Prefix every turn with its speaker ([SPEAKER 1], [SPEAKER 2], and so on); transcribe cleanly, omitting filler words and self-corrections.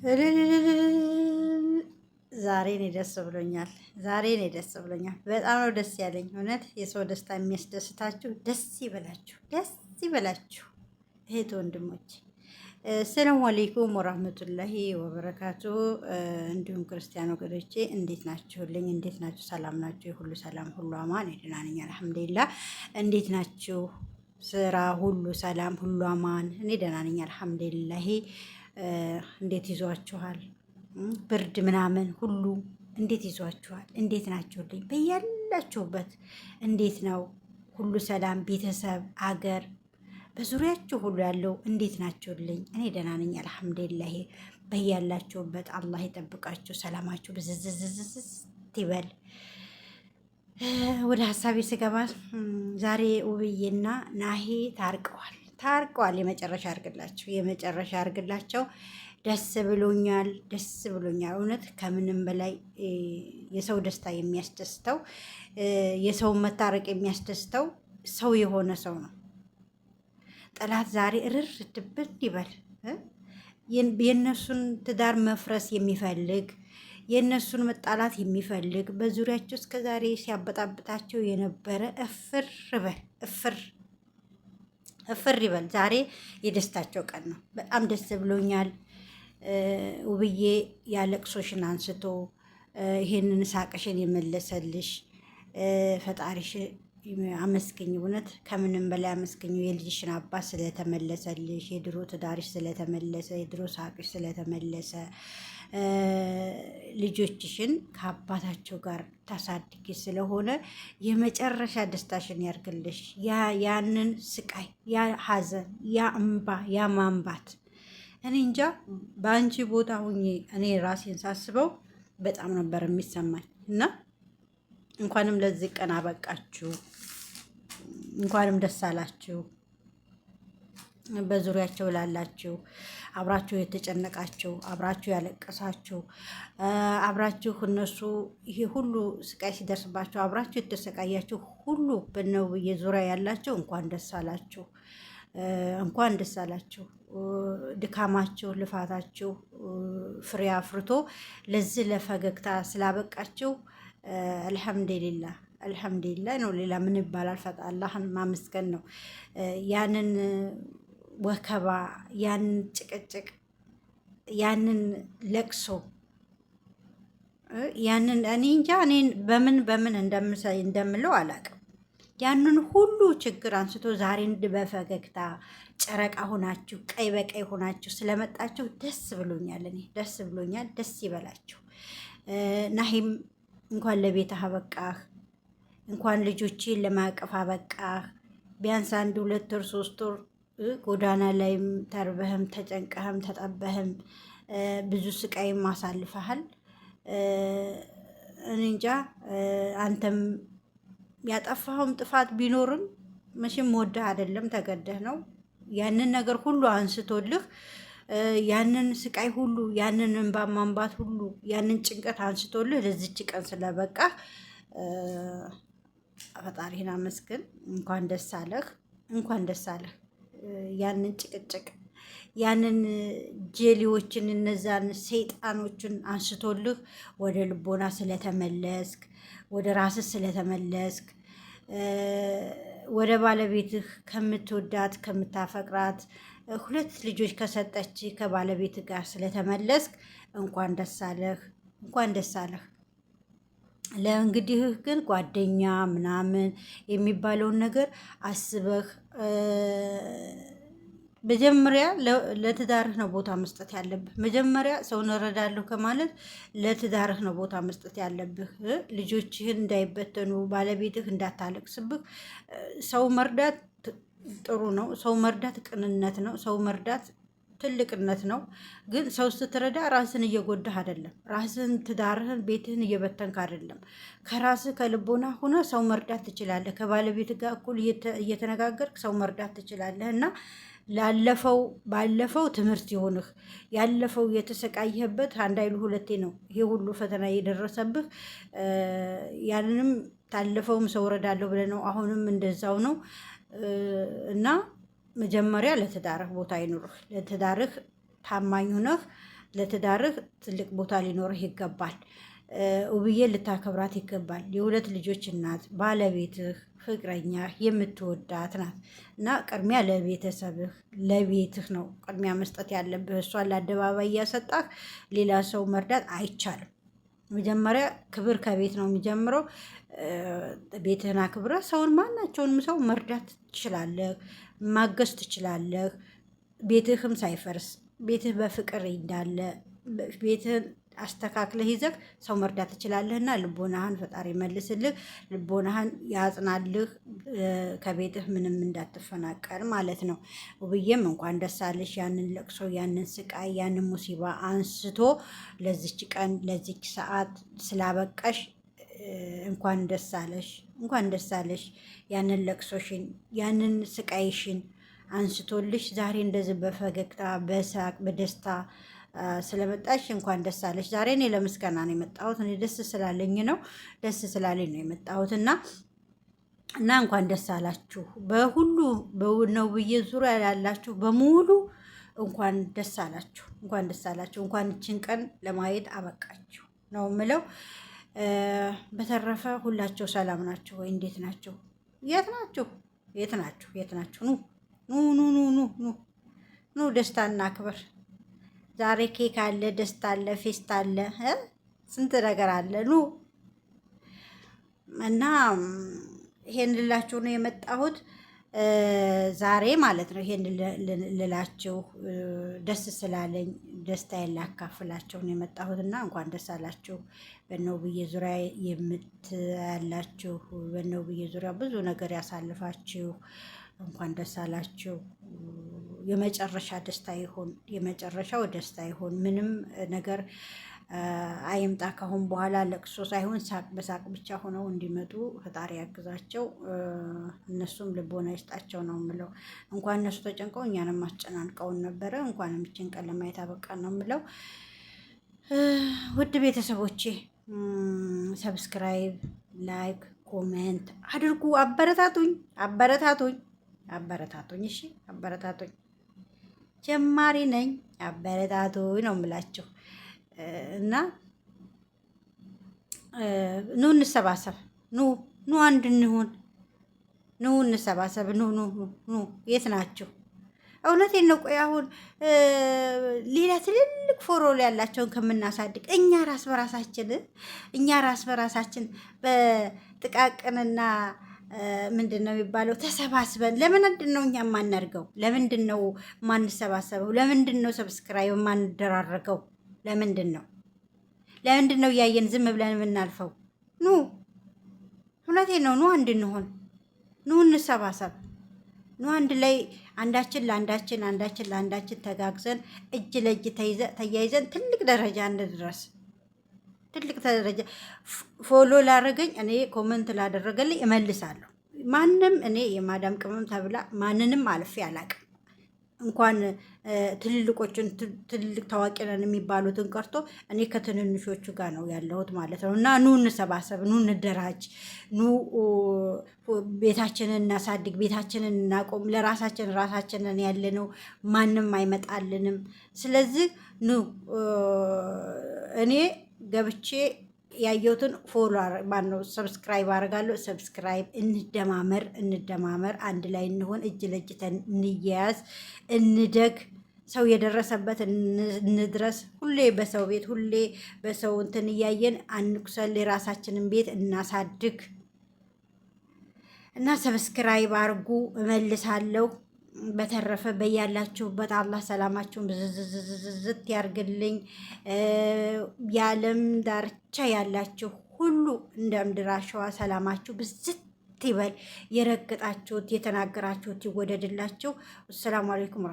[SPEAKER 1] ዛሬ እኔ ደስ ብሎኛል። ዛሬ እኔ ደስ ብሎኛል። በጣም ነው ደስ ያለኝ። እውነት የሰው ደስታ የሚያስደስታችሁ ደስ ይበላችሁ፣ ደስ ይበላችሁ እህት ወንድሞች። ሰላም አለይኩም ወራህመቱላሂ ወበረካቱ። እንዲሁም ክርስቲያን ወገኖቼ እንዴት ናችሁልኝ? እንዴት ናችሁ? ሰላም ናችሁ? ሁሉ ሰላም፣ ሁሉ አማን። ደህና ነኝ አልሐምዱሊላህ። እንዴት ናችሁ? ስራ ሁሉ ሰላም፣ ሁሉ አማን። እኔ ደህና ነኝ አልሐምዱሊላህ። እንዴት ይዟችኋል? ብርድ ምናምን ሁሉ እንዴት ይዟችኋል? እንዴት ናችሁልኝ? በያላችሁበት እንዴት ነው? ሁሉ ሰላም፣ ቤተሰብ፣ አገር፣ በዙሪያችሁ ሁሉ ያለው እንዴት ናችሁልኝ? እኔ ደህና ነኝ አልሐምዱሊላህ። በያላችሁበት አላህ ይጠብቃችሁ፣ ሰላማችሁ ብዝዝዝዝዝ ይበል። ወደ ሀሳቤ ስገባ ዛሬ ውብዬና ናሂ ታርቀዋል። የመጨረሻ አርግላቸው፣ የመጨረሻ አርግላቸው። ደስ ብሎኛል፣ ደስ ብሎኛል። እውነት ከምንም በላይ የሰው ደስታ የሚያስደስተው የሰው መታረቅ የሚያስደስተው ሰው የሆነ ሰው ነው። ጠላት ዛሬ እርር ድብን ይበል። የእነሱን ትዳር መፍረስ የሚፈልግ የእነሱን መጣላት የሚፈልግ በዙሪያቸው እስከ ዛሬ ሲያበጣብጣቸው የነበረ እፍር ይበል። ዛሬ የደስታቸው ቀን ነው። በጣም ደስ ብሎኛል። ውብዬ ያለቅሶሽን አንስቶ ይሄንን ሳቅሽን የመለሰልሽ ፈጣሪሽ አመስግኝ። እውነት ከምንም በላይ አመስግኝ። የልጅሽን አባት ስለተመለሰልሽ፣ የድሮ ትዳርሽ ስለተመለሰ፣ የድሮ ሳቅሽ ስለተመለሰ፣ ልጆችሽን ከአባታቸው ጋር ታሳድጊ ስለሆነ የመጨረሻ ደስታሽን ያርግልሽ። ያንን ስቃይ፣ ያ ሐዘን፣ ያ እምባ፣ ያ ማንባት እኔ እንጃ በአንቺ ቦታ ሁኜ እኔ ራሴን ሳስበው በጣም ነበር የሚሰማኝ እና እንኳንም ለዚህ ቀን አበቃችሁ፣ እንኳንም ደስ አላችሁ። በዙሪያቸው ላላችሁ፣ አብራችሁ የተጨነቃችሁ፣ አብራችሁ ያለቀሳችሁ፣ አብራችሁ እነሱ ይሄ ሁሉ ስቃይ ሲደርስባችሁ አብራችሁ የተሰቃያችሁ ሁሉ በነውብዬ ዙሪያ ያላችሁ እንኳን ደስ አላችሁ፣ እንኳን ደስ አላችሁ። ድካማችሁ፣ ልፋታችሁ ፍሬ አፍርቶ ለዚህ ለፈገግታ ስላበቃችሁ አልሐምዱሊላህ አልሐምዱሊላህ ነው። ሌላ ምን ይባላል? አላህን ማመስገን ነው። ያንን ወከባ፣ ያንን ጭቅጭቅ፣ ያንን ለቅሶ፣ ያንን እኔ እንጃ እኔን በምን እንደምለው አላውቅም። ያንን ሁሉ ችግር አንስቶ ዛሬ በፈገግታ ጨረቃ ሆናችሁ ቀይ በቀይ ሆናችሁ ስለመጣችሁ ደስ ብሎኛል። እኔ ደስ ብሎኛል። ደስ ይበላችሁ። ናሂም እንኳን ለቤትህ አበቃህ፣ እንኳን ልጆችን ለማቀፍ አበቃህ። ቢያንስ 1 2 ወር 3 ወር ጎዳና ላይም ተርበህም ተጨንቀህም ተጠበህም ብዙ ስቃይም አሳልፈሃል። እኔ እንጃ አንተም ያጠፋኸውም ጥፋት ቢኖርም መቼም ወደህ አይደለም ተገደህ ነው። ያንን ነገር ሁሉ አንስቶልህ ያንን ስቃይ ሁሉ ያንን እንባ ማንባት ሁሉ ያንን ጭንቀት አንስቶልህ ለዚች ቀን ስለበቃ ፈጣሪህን አመስግን። እንኳን ደስ አለህ፣ እንኳን ደስ አለህ። ያንን ጭቅጭቅ ያንን ጄሊዎችን እነዛን ሰይጣኖችን አንስቶልህ ወደ ልቦና ስለተመለስክ፣ ወደ ራስህ ስለተመለስክ፣ ወደ ባለቤትህ ከምትወዳት ከምታፈቅራት 2 ልጆች ከሰጠች ከባለቤትህ ጋር ስለተመለስክ እንኳን ደስ አለህ፣ እንኳን ደስ አለህ። ለእንግዲህ ግን ጓደኛ ምናምን የሚባለውን ነገር አስበህ መጀመሪያ ለትዳርህ ነው ቦታ መስጠት ያለብህ። መጀመሪያ ሰውን እረዳለሁ ከማለት ለትዳርህ ነው ቦታ መስጠት ያለብህ። ልጆችህን እንዳይበተኑ፣ ባለቤትህ እንዳታለቅስብህ። ሰው መርዳት ጥሩ ነው። ሰው መርዳት ቅንነት ነው። ሰው መርዳት ትልቅነት ነው። ግን ሰው ስትረዳ ራስን እየጎዳህ አይደለም። ራስን፣ ትዳርህን፣ ቤትህን እየበተንክ አይደለም። ከራስህ ከልቦና ሆነ ሰው መርዳት ትችላለህ። ከባለቤት ጋር እኩል እየተነጋገርክ ሰው መርዳት ትችላለህ እና ባለፈው ትምህርት ይሆንህ። ያለፈው የተሰቃየህበት አንድ አይሉ ሁለቴ ነው ይሄ ሁሉ ፈተና የደረሰብህ። ያንንም ታለፈውም ሰው እረዳለሁ ብለህ ነው። አሁንም እንደዛው ነው እና መጀመሪያ ለትዳርህ ቦታ ይኑርህ። ለትዳርህ ታማኝ ሆነህ ለትዳርህ ትልቅ ቦታ ሊኖርህ ይገባል። ውብዬ ልታከብራት ይገባል። የሁለት ልጆች እናት፣ ባለቤትህ፣ ፍቅረኛ የምትወዳት ናት እና ቅድሚያ ለቤተሰብህ ለቤትህ ነው ቅድሚያ መስጠት ያለብህ። እሷን ለአደባባይ እያሰጣህ ሌላ ሰው መርዳት አይቻልም። መጀመሪያ ክብር ከቤት ነው የሚጀምረው። ቤትህን አክብረህ ሰውን ማናቸውንም ሰው መርዳት ትችላለህ፣ ማገዝ ትችላለህ። ቤትህም ሳይፈርስ ቤትህ በፍቅር እንዳለ ቤትህን አስተካክለህ ይዘህ ሰው መርዳት ትችላለህና ልቦናህን ፈጣሪ መልስልህ፣ ልቦናህን ያጽናልህ። ከቤትህ ምንም እንዳትፈናቀል ማለት ነው። ውብዬም እንኳን ደስ አለሽ። ያንን ለቅሶ፣ ያንን ስቃይ፣ ያንን ሙሲባ አንስቶ ለዚች ቀን ለዚች ሰዓት ስላበቀሽ እንኳን ደስ አለሽ፣ እንኳን ደስ አለሽ። ያንን ለቅሶሽን ያንን ስቃይሽን አንስቶልሽ ዛሬ እንደዚህ በፈገግታ በሳቅ በደስታ ስለመጣሽ እንኳን ደስ አለሽ። ዛሬ እኔ ለምስጋና ነው የመጣሁት። እኔ ደስ ስላለኝ ነው፣ ደስ ስላለኝ ነው የመጣሁት እና እንኳን ደስ አላችሁ። በሁሉ በነው ብዬ ዙሪያ ያላችሁ በሙሉ እንኳን ደስ አላችሁ፣ እንኳን ደስ አላችሁ። እንኳን እችን ቀን ለማየት አበቃችሁ ነው የምለው። በተረፈ ሁላቸው ሰላም ናቸው ወይ? እንዴት ናቸው? የት ናችሁ? የት ናችሁ? የት ናችሁ? ኑ ኑ ኑ ኑ ኑ ኑ ደስታ እናክብር። ዛሬ ኬክ አለ፣ ደስታ አለ፣ ፌስታ አለ፣ ስንት ነገር አለ። ኑ እና ይሄን ልላችሁ ነው የመጣሁት ዛሬ ማለት ነው። ይሄን ልላችሁ ደስ ስላለኝ ደስታዬን ላካፍላችሁ ነው የመጣሁት እና እንኳን ደስ አላችሁ። በነውብዬ ዙሪያ የምትያላችሁ በነውብዬ ዙሪያ ብዙ ነገር ያሳልፋችሁ እንኳን ደስ አላችሁ። የመጨረሻ ደስታ ይሁን፣ የመጨረሻው ደስታ ይሁን። ምንም ነገር አይምጣ ካሁን በኋላ ለቅሶ ሳይሆን ሳቅ በሳቅ ብቻ ሆነው እንዲመጡ ፈጣሪ ያግዛቸው። እነሱም ልቦና ይስጣቸው ነው የምለው። እንኳን እነሱ ተጨንቀው እኛንም አስጨናንቀውን ነበረ። እንኳን ምችን ቀን ለማየት አበቃን ነው የምለው። ውድ ቤተሰቦቼ ሰብስክራይብ፣ ላይክ፣ ኮሜንት አድርጉ። አበረታቱኝ፣ አበረታቱኝ፣ አበረታቱኝ። እሺ አበረታቱኝ። ጀማሪ ነኝ፣ አበረታቱኝ ነው የምላችሁ። እና ኑ እንሰባሰብ፣ ኑ አንድ እንሁን፣ ኑ እንሰባሰብ፣ ኑ ኑ ኑ። የት ናችሁ? እውነቴን ነው። ቆይ አሁን ሌላ ትልልቅ ፎሮል ያላቸውን ከምናሳድግ እኛ ራስ በራሳችን በጥቃቅንና ምንድን ነው የሚባለው ተሰባስበን ለምንድን ነው እኛ የማናርገው? ለምንድን ነው የማንሰባሰበው? ለምንድን ነው ሰብስክራይብ የማንደራረገው? ለምንድን ነው እያየን ዝም ብለን የምናልፈው? ኑ እውነቴን ነው። ኑ አንድ እንሆን፣ ኑ እንሰባሰብ፣ ኑ አንድ ላይ አንዳችን ለአንዳችን ተጋግዘን እጅ ለእጅ ተያይዘን ትልቅ ደረጃ እንድረስ። ትልቅ ደረጃ ፎሎ ላደረገኝ እኔ ኮመንት ላደረገልኝ እመልሳለሁ። ማንም እኔ የማዳም ቅመም ተብላ ማንንም አልፌ አላቅም። እንኳን ትልልቆቹን ትልልቅ ታዋቂ ነን የሚባሉትን ቀርቶ እኔ ከትንንሾቹ ጋር ነው ያለሁት ማለት ነው። እና ኑ እንሰባሰብ፣ ኑ እንደራጅ፣ ኑ ቤታችንን እናሳድግ፣ ቤታችንን እናቆም። ራሳችንን ያለነው ማንም አይመጣልንም። ስለዚህ ኑ እኔ ገብቼ ያየሁትን ፎሎ ማነው ሰብስክራይብ አደርጋለሁ። ሰብስክራይብ እንደማመር፣ አንድ ላይ እንሆን፣ እጅ ለእጅ እንያያዝ፣ እንደግ፣ ሰው የደረሰበት እንድረስ። ሁሌ በሰው ቤት ሁሌ በሰው እንትን እያየን አንቁሰል። የራሳችንን ቤት እናሳድግ እና ሰብስክራይብ አድርጉ። እመልሳለሁ። በተረፈ በያላችሁበት አላህ ሰላማችሁን ብዝዝዝት ያርግልኝ። የዓለም ዳርቻ ያላችሁ ሁሉ እንደ ምድር አሸዋ ሰላማችሁ ብዝት ይበል። የረገጣችሁት የተናገራችሁት ይወደድላችሁ። አሰላሙ አለይኩም።